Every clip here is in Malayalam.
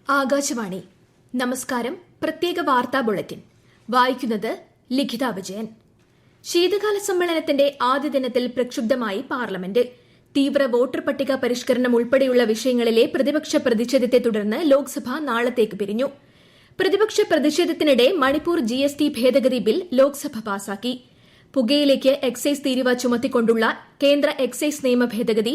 ആകാശവാണി നമസ്കാരം. പ്രത്യേക വാർത്താ ബുള്ളറ്റിൻ വായിക്കുന്നത് ലിഖിത വിജയൻ. ശീതകാല സമ്മേളനത്തിന്റെ ആദ്യ ദിനത്തിൽ പ്രക്ഷുബ്ധമായി പാർലമെന്റ്. തീവ്ര വോട്ടർ പട്ടിക പരിഷ്കരണം ഉൾപ്പെടെയുള്ള വിഷയങ്ങളിലെ പ്രതിപക്ഷ പ്രതിഷേധത്തെ തുടർന്ന് ലോക്സഭ നാളത്തേക്ക് പിരിഞ്ഞു. പ്രതിപക്ഷ പ്രതിഷേധത്തിനിടെ മണിപ്പൂർ GST ഭേദഗതി ബിൽ ലോക്സഭ പാസാക്കി. പുകയിലേക്ക് എക്സൈസ് തീരുവ ചുമത്തിക്കൊണ്ടുള്ള കേന്ദ്ര എക്സൈസ് നിയമ ഭേദഗതി,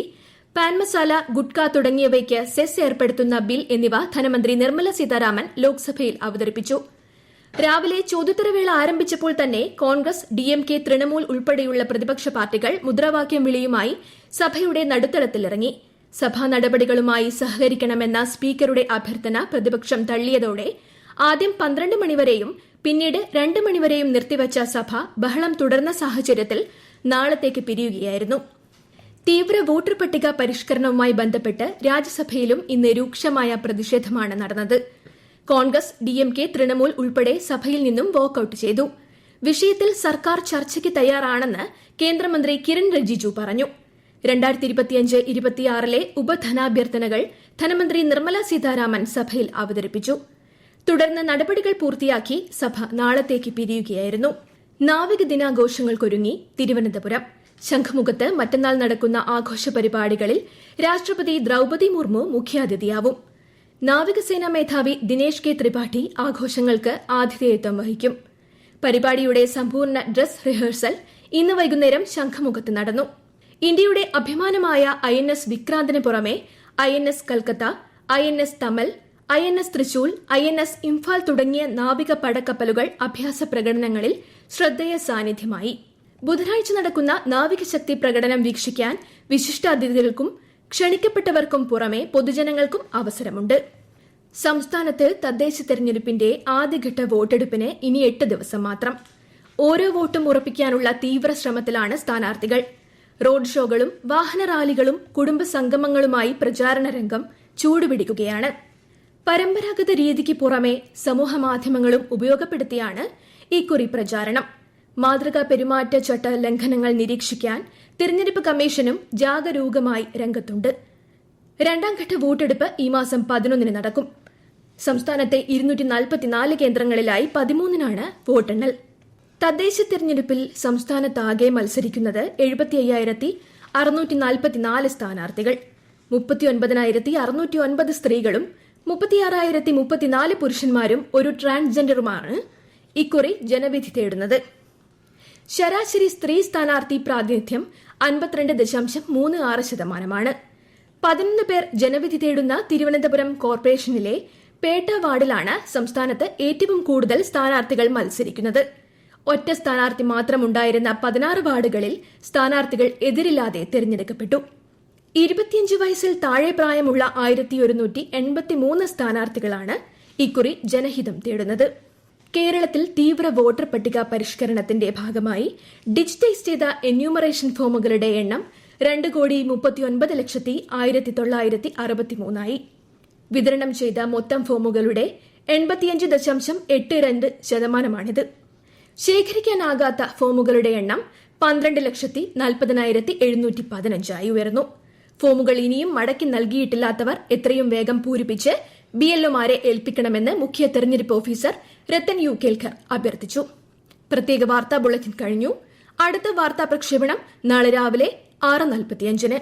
പാൻ മസാല, ഗുഡ്ക തുടങ്ങിയവയ്ക്ക് സെസ് ഏർപ്പെടുത്തുന്ന ബിൽ എന്നിവ ധനമന്ത്രി നിർമ്മല സീതാരാമൻ ലോക്സഭയിൽ അവതരിപ്പിച്ചു. രാവിലെ ചോദ്യോത്തരവേള ആരംഭിച്ചപ്പോൾ തന്നെ കോൺഗ്രസ്, DMK, തൃണമൂൽ ഉൾപ്പെടെയുള്ള പ്രതിപക്ഷ പാർട്ടികൾ മുദ്രാവാക്യം വിളിയുമായി സഭയുടെ നടുത്തളത്തിലിറങ്ങി. സഭാ നടപടികളുമായി സഹകരിക്കണമെന്ന സ്പീക്കറുടെ അഭ്യർത്ഥന പ്രതിപക്ഷം തള്ളിയതോടെ ആദ്യം 12 മണിവരെയും പിന്നീട് 2 മണിവരെയും നിർത്തിവച്ച സഭ ബഹളം തുടർന്ന സാഹചര്യത്തിൽ നാളത്തേക്ക് പിരിയുകയായിരുന്നു. തീവ്ര വോട്ടർ പട്ടിക പരിഷ്കരണവുമായി ബന്ധപ്പെട്ട് രാജ്യസഭയിലും ഇന്ന് രൂക്ഷമായ പ്രതിഷേധമാണ് നടന്നത്. കോൺഗ്രസ്, DMK, തൃണമൂൽ ഉൾപ്പെടെ സഭയിൽ നിന്നും വാക്കൌട്ട് ചെയ്തു. വിഷയത്തിൽ സർക്കാർ ചർച്ചയ്ക്ക് തയ്യാറാണെന്ന് കേന്ദ്രമന്ത്രി കിരൺ റിജിജു പറഞ്ഞു. 2025-26 ഉപധനാഭ്യർത്ഥനകൾ ധനമന്ത്രി നിർമ്മല സീതാരാമൻ സഭയിൽ അവതരിപ്പിച്ചു. തുടർന്ന് നടപടികൾ പൂർത്തിയാക്കി സഭ നാളത്തേക്ക് പിരിയുകയായിരുന്നു. നാവിക ദിനാഘോഷങ്ങൾക്കൊരുങ്ങി തിരുവനന്തപുരം. ശംഖുമുഖത്ത് മറ്റന്നാൾ നടക്കുന്ന ആഘോഷ പരിപാടികളിൽ രാഷ്ട്രപതി ദ്രൌപദി മുർമു മുഖ്യാതിഥിയാവും. നാവികസേനാ മേധാവി ദിനേശ് കെ ത്രിപാഠി ആഘോഷങ്ങൾക്ക് ആതിഥേയത്വം വഹിക്കും. പരിപാടിയുടെ സമ്പൂർണ്ണ ഡ്രസ് റിഹേഴ്സൽ ഇന്ന് വൈകുന്നേരം ശംഖുമുഖത്ത് നടന്നു. ഇന്ത്യയുടെ അഭിമാനമായ INS വിക്രാന്തിന് പുറമെ INS Calcutta, INS Tamal, INS തൃശൂൽ, INS Imphal തുടങ്ങിയ നാവിക പടക്കപ്പലുകൾ അഭ്യാസ പ്രകടനങ്ങളിൽ ശ്രദ്ധേയ സാന്നിധ്യമായി. ബുധനാഴ്ച നടക്കുന്ന നാവികശക്തി പ്രകടനം വീക്ഷിക്കാൻ വിശിഷ്ടാതിഥികൾക്കും ക്ഷണിക്കപ്പെട്ടവർക്കും പുറമെ പൊതുജനങ്ങൾക്കും അവസരമുണ്ട്. സംസ്ഥാനത്ത് തദ്ദേശ തെരഞ്ഞെടുപ്പിന്റെ ആദ്യഘട്ട വോട്ടെടുപ്പിന് ഇനി 8 ദിവസം മാത്രം. ഓരോ വോട്ടും ഉറപ്പിക്കാനുള്ള തീവ്ര ശ്രമത്തിലാണ് സ്ഥാനാർത്ഥികൾ. റോഡ് ഷോകളും വാഹന റാലികളും കുടുംബ സംഗമങ്ങളുമായി പ്രചാരണ രംഗം ചൂടുപിടിക്കുകയാണ്. പരമ്പരാഗത രീതിക്ക് പുറമെ സമൂഹമാധ്യമങ്ങളും ഉപയോഗപ്പെടുത്തിയാണ് ഇക്കുറി പ്രചാരണം. മാതൃകാ പെരുമാറ്റച്ചട്ട ലംഘനങ്ങൾ നിരീക്ഷിക്കാൻ തിരഞ്ഞെടുപ്പ് കമ്മീഷനും ജാഗരൂകമായി രംഗത്തുണ്ട്. രണ്ടാംഘട്ട വോട്ടെടുപ്പ് ഈ മാസം 11 നടക്കും. സംസ്ഥാനത്തെ 244 കേന്ദ്രങ്ങളിലായി 13 വോട്ടെണ്ണൽ. തദ്ദേശ തെരഞ്ഞെടുപ്പിൽ സംസ്ഥാനത്താകെ മത്സരിക്കുന്നത് 75,644 സ്ഥാനാർത്ഥികൾ. 39,609 സ്ത്രീകളും 36,034 പുരുഷന്മാരും ഒരു ട്രാൻസ്ജെൻഡറുമാണ് ഇക്കുറി ജനവിധി തേടുന്നത്. ശരാശരി സ്ത്രീ സ്ഥാനാർത്ഥി പ്രാതിനിധ്യം 52.36%. 11 പേർ ജനവിധി തേടുന്ന തിരുവനന്തപുരം കോർപ്പറേഷനിലെ പേട്ട വാർഡിലാണ് സംസ്ഥാനത്ത് ഏറ്റവും കൂടുതൽ സ്ഥാനാർത്ഥികൾ മത്സരിക്കുന്നത്. ഒറ്റ സ്ഥാനാർത്ഥി മാത്രമുണ്ടായിരുന്ന 16 വാർഡുകളിൽ സ്ഥാനാർത്ഥികൾ എതിരില്ലാതെ തെരഞ്ഞെടുക്കപ്പെട്ടു. 25 വയസ്സിൽ താഴെ പ്രായമുള്ള 1183 സ്ഥാനാർത്ഥികളാണ് ഇക്കുറി ജനഹിതം തേടുന്നത്. കേരളത്തിൽ തീവ്ര വോട്ടർ പട്ടിക പരിഷ്കരണത്തിന്റെ ഭാഗമായി ഡിജിറ്റൈസ് ചെയ്ത എന്യൂമറേഷൻ ഫോമുകളുടെ എണ്ണം 2,39,1963 വിതരണം ചെയ്ത മൊത്തം ഫോമുകളുടെ 85.82% ശേഖരിക്കാനാകാത്ത ഫോമുകളുടെ എണ്ണം 12,40,715 ഉയർന്നു. ഫോമുകൾ ഇനിയും മടക്കി നൽകിയിട്ടില്ലാത്തവർ എത്രയും വേഗം പൂരിപ്പിച്ച് BLOമാരെ ഏൽപ്പിക്കണമെന്ന് മുഖ്യ തെരഞ്ഞെടുപ്പ് ഓഫീസർ രത്തൻ യു കേൽക്കർ അഭ്യർത്ഥിച്ചു. പ്രത്യേക വാർത്താ ബുള്ളറ്റിൻ കഴിഞ്ഞു. അടുത്ത വാർത്താ പ്രക്ഷേപണം നാളെ രാവിലെ 6:45.